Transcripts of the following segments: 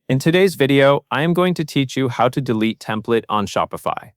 In today's video, I am going to teach you how to delete template on Shopify.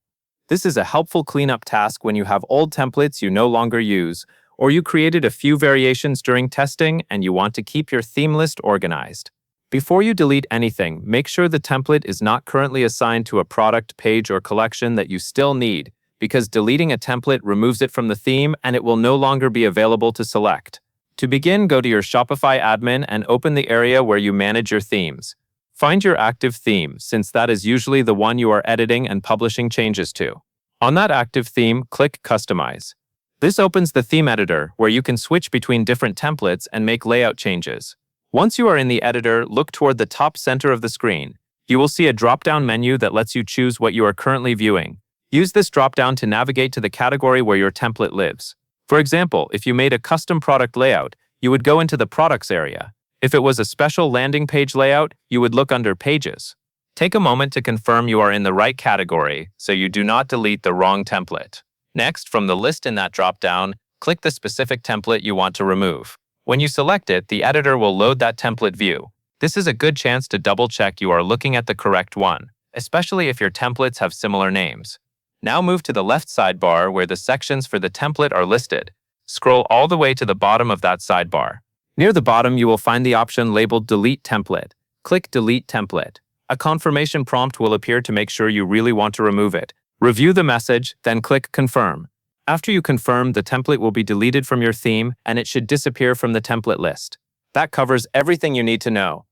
This is a helpful cleanup task when you have old templates you no longer use, or you created a few variations during testing and you want to keep your theme list organized. Before you delete anything, make sure the template is not currently assigned to a product, page, or collection that you still need, because deleting a template removes it from the theme and it will no longer be available to select. To begin, go to your Shopify admin and open the area where you manage your themes. Find your active theme, since that is usually the one you are editing and publishing changes to. On that active theme, click Customize. This opens the theme editor, where you can switch between different templates and make layout changes. Once you are in the editor, look toward the top center of the screen. You will see a drop-down menu that lets you choose what you are currently viewing. Use this drop-down to navigate to the category where your template lives. For example, if you made a custom product layout, you would go into the Products area. If it was a special landing page layout, you would look under Pages. Take a moment to confirm you are in the right category so you do not delete the wrong template. Next, from the list in that drop-down, click the specific template you want to remove. When you select it, the editor will load that template view. This is a good chance to double-check you are looking at the correct one, especially if your templates have similar names. Now move to the left sidebar where the sections for the template are listed. Scroll all the way to the bottom of that sidebar. Near the bottom, you will find the option labeled Delete Template. Click Delete Template. A confirmation prompt will appear to make sure you really want to remove it. Review the message, then click Confirm. After you confirm, the template will be deleted from your theme and it should disappear from the template list. That covers everything you need to know.